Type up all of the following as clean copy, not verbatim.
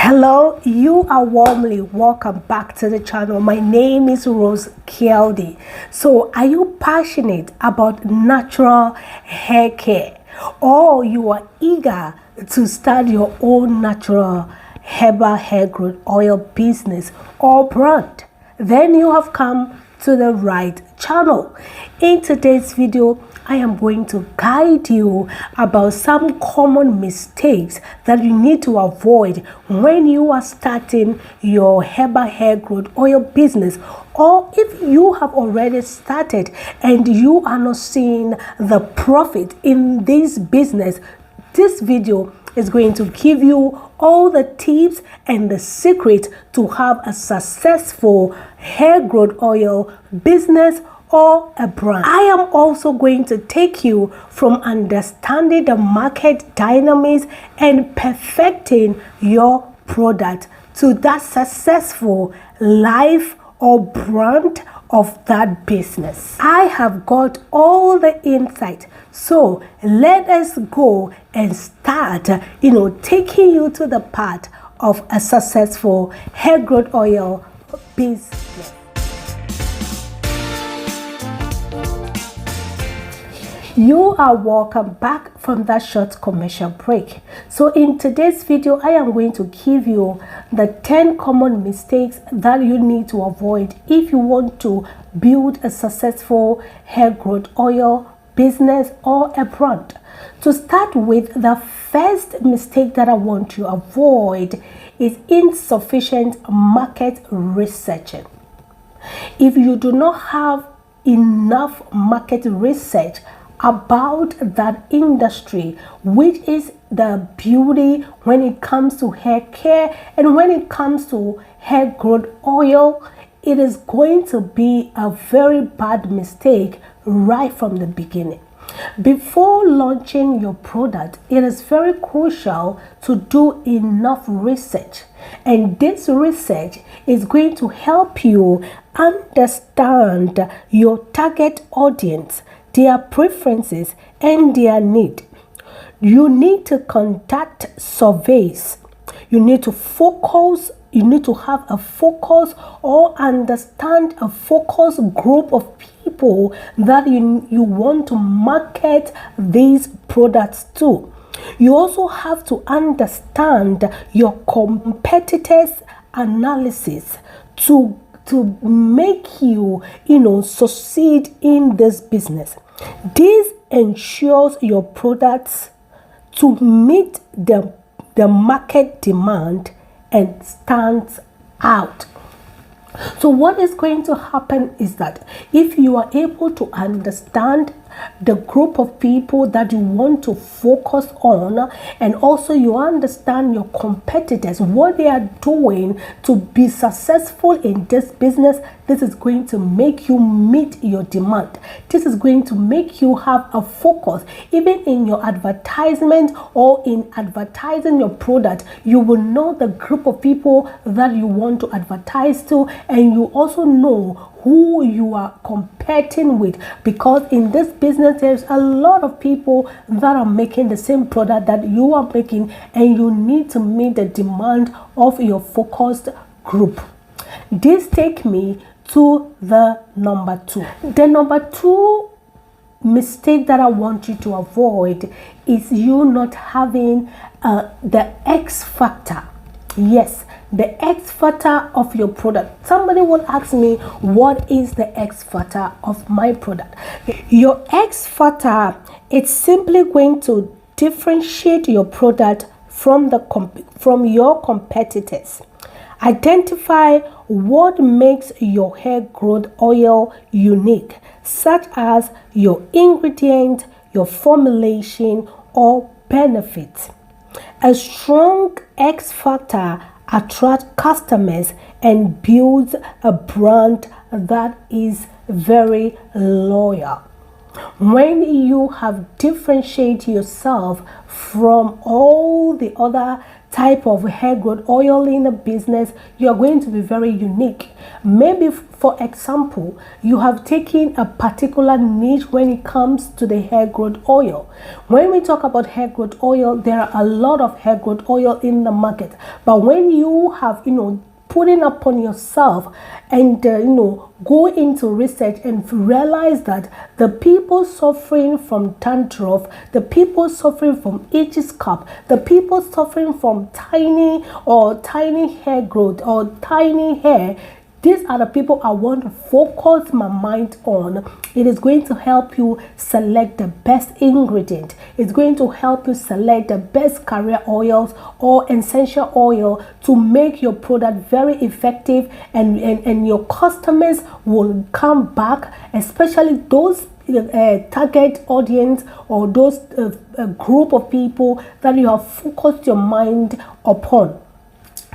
Hello, you are warmly welcome back to the channel. My name is Rosekeldy. So, are you passionate about natural hair care, or you are eager to start your own natural herbal hair growth oil business or brand? Then you have come to the right channel. In today's video, I am going to guide you about some common mistakes that you need to avoid when you are starting your herbal hair growth oil business, or if you have already started and you are not seeing the profit in this business. This video is going to give you all the tips and the secret to have a successful hair growth oil business or a brand. I am also going to take you from understanding the market dynamics and perfecting your product to that successful life or brand of that business. I have got all the insight. So let us go and start, taking you to the path of a successful hair growth oil business. You are welcome back from that short commercial break. So in today's video, I am going to give you the 10 common mistakes that you need to avoid if you want to build a successful hair growth oil business or a brand. To start with, the first mistake that I want to avoid is insufficient market researching. If you do not have enough market research about that industry, which is the beauty when it comes to hair care and when it comes to hair growth oil, it is going to be a very bad mistake right from the beginning. Before launching your product, it is very crucial to do enough research, and this research is going to help you understand your target audience, their preferences and their need. You need to conduct surveys. You need to focus. You need to have a focus or understand a focus group of people that you want to market these products to. You also have to understand your competitors' analysis to make you, succeed in this business. This ensures your products to meet the market demand and stands out. So what is going to happen is that if you are able to understand the group of people that you want to focus on, and also you understand your competitors, what they are doing to be successful in this business, this is going to make you meet your demand. This is going to make you have a focus. Even in your advertisement or in advertising your product, you will know the group of people that you want to advertise to, and you also know who you are competing with, because in this business there's a lot of people that are making the same product that you are making, and you need to meet the demand of your focused group. This takes me to the number 2. The number 2 mistake that I want you to avoid is you not having the X factor. Yes, the X factor of your product. Somebody will ask me, what is the X factor of my product? Your X factor, it's simply going to differentiate your product from your competitors. Identify what makes your hair growth oil unique, such as your ingredient, your formulation, or benefits. A strong X factor attracts customers and builds a brand that is very loyal. When you have differentiated yourself from all the other type of hair growth oil in the business, you are going to be very unique. Maybe, for example, you have taken a particular niche when it comes to the hair growth oil. When we talk about hair growth oil, there are a lot of hair growth oil in the market, but when you have putting upon yourself and go into research and realize that the people suffering from dandruff, the people suffering from itchy scalp, the people suffering from tiny hair growth or tiny hair, these are the people I want to focus my mind on. It is going to help you select the best ingredient. It's going to help you select the best carrier oils or essential oil to make your product very effective, and your customers will come back, especially those target audience or those group of people that you have focused your mind upon.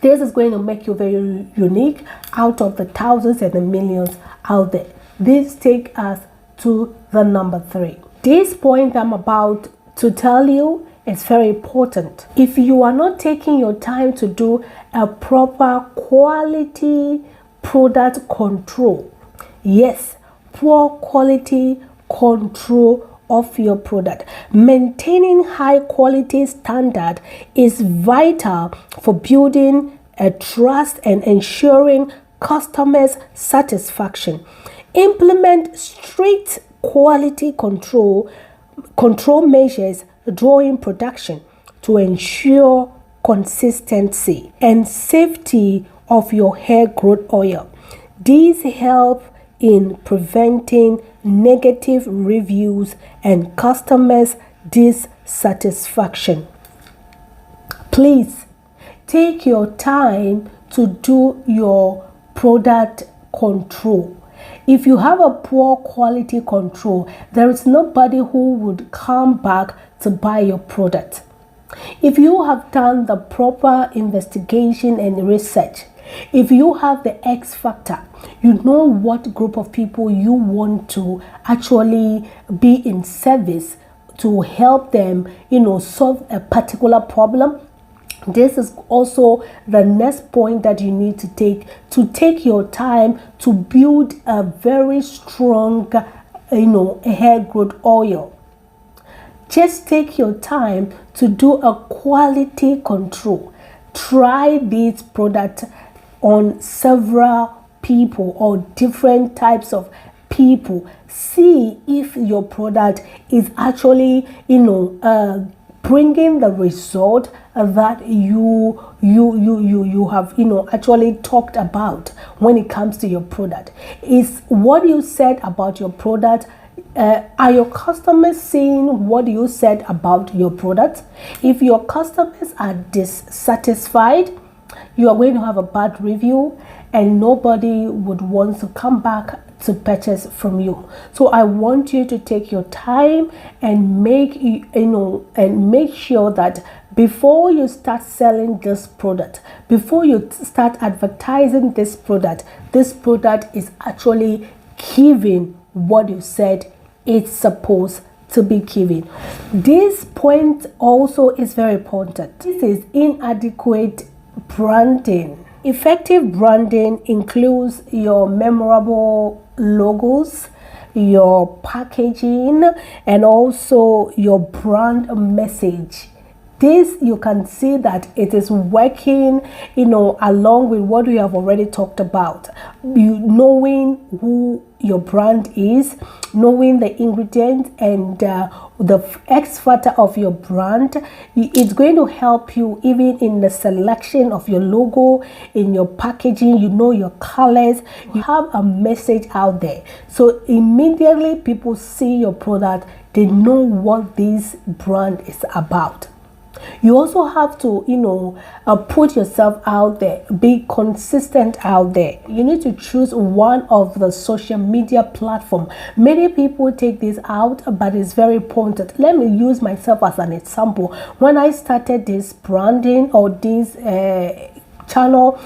This is going to make you very unique out of the thousands and the millions out there. This takes us to the number 3. This point I'm about to tell you is very important. If you are not taking your time to do a proper quality product control, yes, poor quality control of your product. Maintaining high quality standard is vital for building a trust and ensuring customers' satisfaction. Implement strict quality control measures during production to ensure consistency and safety of your hair growth oil. These help in preventing negative reviews and customers' dissatisfaction. Please take your time to do your product control. If you have a poor quality control, there is nobody who would come back to buy your product. If you have done the proper investigation and research, if you have the X factor, you know what group of people you want to actually be in service to help them, solve a particular problem. This is also the next point that you need to take your time to build a very strong, hair growth oil. Just take your time to do a quality control. Try these products on several people or different types of people. See if your product is actually, bringing the result that you have actually talked about when it comes to your product. Is what you said about your product, are your customers seeing what you said about your product? If your customers are dissatisfied, you are going to have a bad review and nobody would want to come back to purchase from you. So I want you to take your time and make sure that before you start selling this product, before you start advertising this product is actually giving what you said it's supposed to be giving. This point also is very important. This is inadequate branding. Effective branding includes your memorable logos, your packaging, and also your brand message. This, you can see that it is working, along with what we have already talked about. You knowing who your brand is, knowing the ingredients and the X factor of your brand. It's going to help you even in the selection of your logo, in your packaging, your colors. You have a message out there. So immediately people see your product, they know what this brand is about. You also have to, put yourself out there, be consistent out there. You need to choose one of the social media platform. Many people take this out, but it's very important. Let me use myself as an example. When I started this branding or this channel,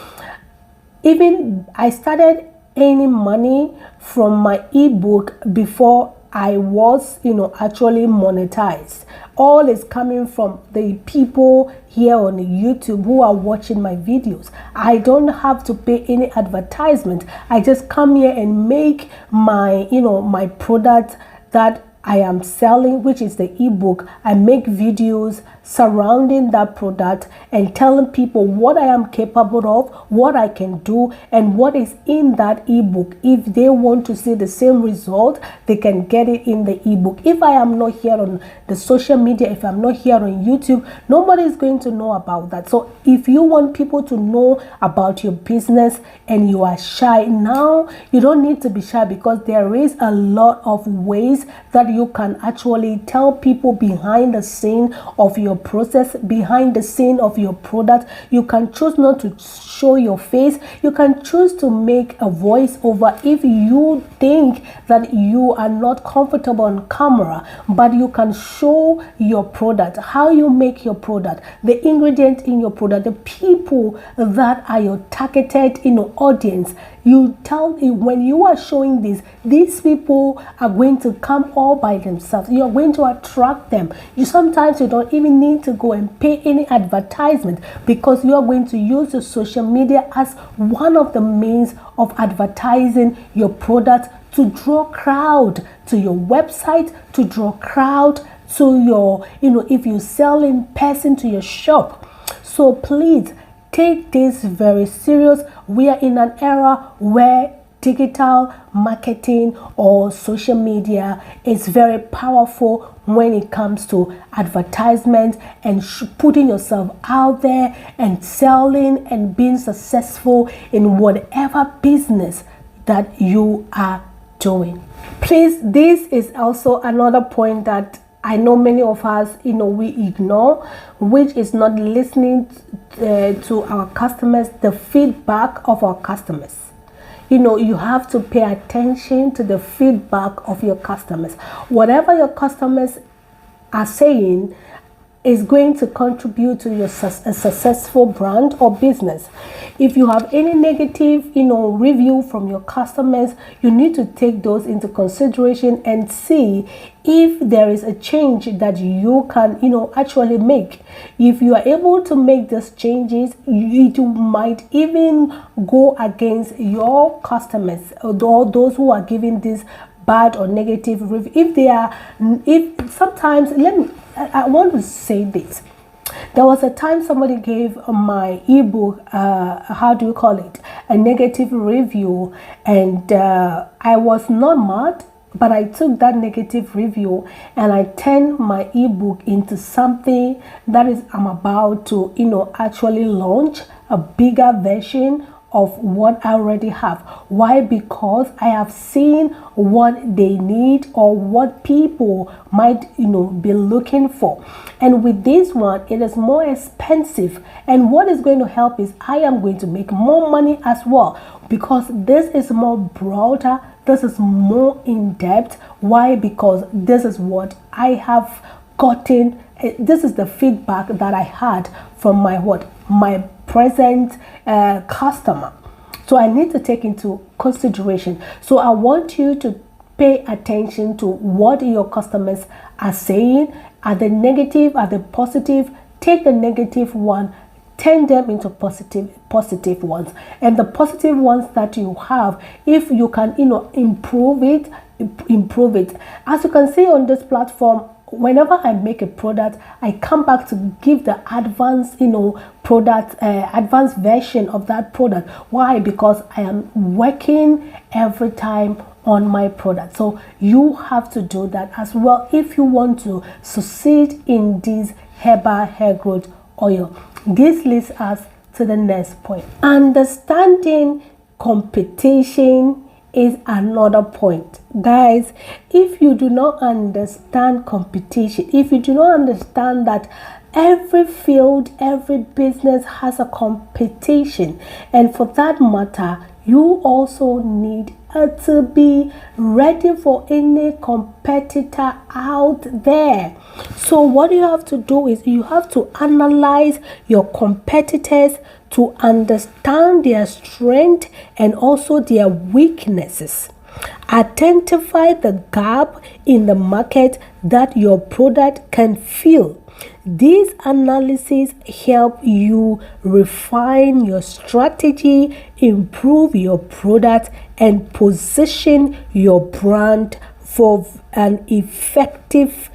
even I started earning money from my ebook before I was, actually monetized. All is coming from the people here on YouTube who are watching my videos. I don't have to pay any advertisement. I just come here and make my, my product that I am selling, which is the ebook. I make videos surrounding that product and telling people what I am capable of, what I can do, and what is in that ebook. If they want to see the same result, they can get it in the ebook. If I am not here on the social media, if I'm not here on YouTube, nobody is going to know about that. So if you want people to know about your business and you are shy now, you don't need to be shy, because there is a lot of ways that you can actually tell people behind the scene of your process, behind the scene of your product. You can choose not to show your face. You can choose to make a voiceover if you think that you are not comfortable on camera, but you can show your product, how you make your product, the ingredients in your product, the people that are your targeted audience. You tell when you are showing this, these people are going to come all by themselves. You are going to attract them. Sometimes you don't even need to go and pay any advertisement, because you are going to use the social media as one of the means of advertising your product, to draw crowd to your website, to draw crowd to your, if you sell in person, to your shop. So please take this very serious. We are in an era where digital marketing or social media is very powerful when it comes to advertisement and putting yourself out there and selling and being successful in whatever business that you are doing. Please, this is also another point that I know many of us, we ignore, which is not listening to our customers, the feedback of our customers. You have to pay attention to the feedback of your customers. Whatever your customers are saying is going to contribute to your successful brand or business. If you have any negative, review from your customers, you need to take those into consideration and see if there is a change that you can, actually make. If you are able to make these changes, you might even go against your customers or those who are giving this bad or negative review. If sometimes, I want to say this. There was a time somebody gave my ebook, a negative review, and I was not mad, but I took that negative review and I turned my ebook into something that I'm about to, actually launch a bigger version of what I already have. Why? Because I have seen what they need or what people might be looking for. And with this one, it is more expensive, and what is going to help is I am going to make more money as well, because this is more broader, this is more in depth. Why? Because this is what I have gotten. This is the feedback that I had from my present customer. So I need to take into consideration. So I want you to pay attention to what your customers are saying. Are they negative? Are they positive? Take the negative one, turn them into positive ones. And the positive ones that you have, if you can improve it. As you can see on this platform, whenever I make a product, I come back to give the advanced advanced version of that product. Why? Because I am working every time on my product. So you have to do that as well if you want to succeed in this herbal hair growth oil. This leads us to the next point. Understanding competition is another point. Guys, if you do not understand competition, if you do not understand that every field, every business has a competition, and for that matter, you also need to be ready for any competitor out there. So what you have to do is you have to analyze your competitors to understand their strength and also their weaknesses. Identify the gap in the market that your product can fill. These analyses help you refine your strategy, improve your product, and position your brand for an effective,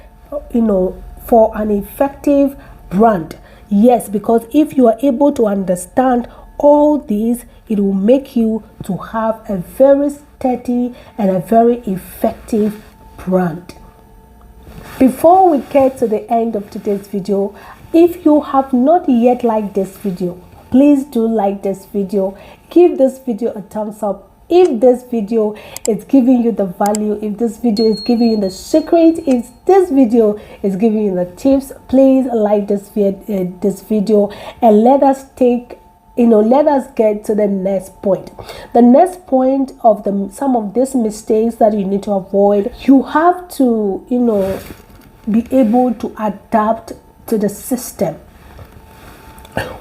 brand. Yes, because if you are able to understand all these, it will make you to have a very steady and a very effective brand. Before we get to the end of today's video, if you have not yet liked this video, please do like this video. Give this video a thumbs up. If this video is giving you the value, if this video is giving you the secret, if this video is giving you the tips, please like this video and let us get to the next point. The next point of some of these mistakes that you need to avoid. You have to, be able to adapt to the system.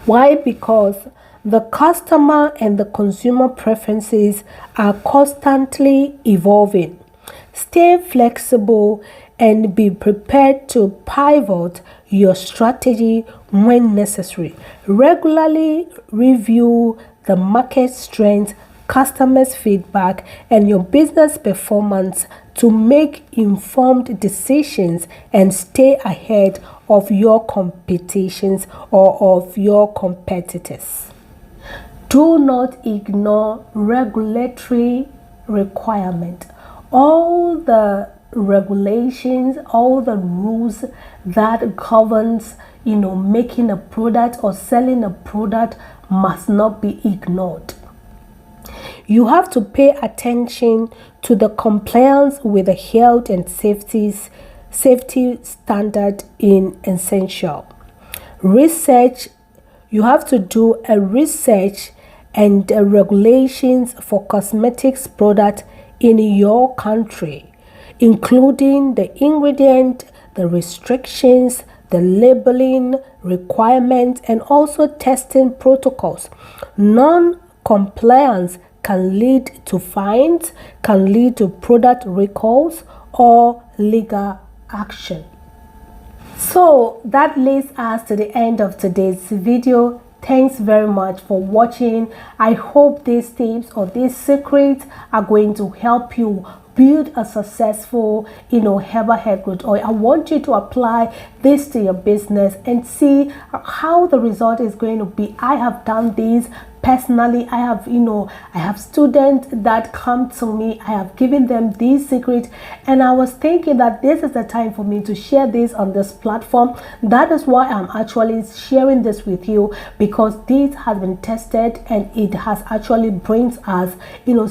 Why? Because the customer and the consumer preferences are constantly evolving. Stay flexible and be prepared to pivot your strategy when necessary. Regularly review the market strength, customers' feedback, and your business performance to make informed decisions and stay ahead of your competitions or of your competitors. Do not ignore regulatory requirement. All the regulations, all the rules that governs, making a product or selling a product must not be ignored. You have to pay attention to the compliance with the health and safety standard in essential. Research. You have to do a research and regulations for cosmetics product in your country, including the ingredient, the restrictions, the labeling requirements, and also testing protocols. Non-compliance can lead to fines, can lead to product recalls or legal action. So that leads us to the end of today's video. Thanks very much for watching. I hope these tips or these secrets are going to help you build a successful, herbal hair growth oil. I want you to apply this to your business and see how the result is going to be. I have done this personally. I have students that come to me. I have given them these secrets, and I was thinking that this is the time for me to share this on this platform. That is why I'm actually sharing this with you, because this has been tested and it has actually brings us,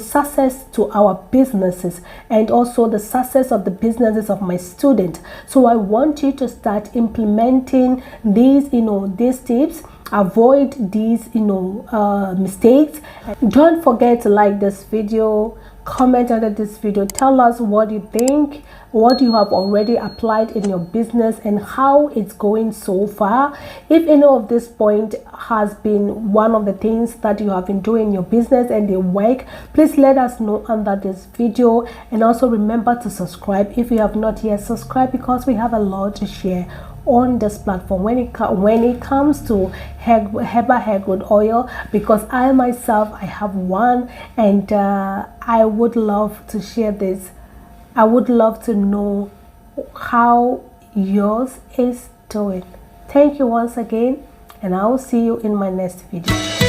success to our businesses and also the success of the businesses of my students. So I want you to start implementing these, these tips. Avoid these mistakes. Don't forget to like this video, comment under this video, tell us what you think, what you have already applied in your business and how it's going so far. If any of this point has been one of the things that you have been doing in your business and they work, please let us know under this video. And also remember to subscribe if you have not yet subscribed, because we have a lot to share on this platform when it comes to herbal hair growth oil, because I myself I have one, and I would love to share this. I would love to know how yours is doing. Thank you once again, and I will see you in my next video.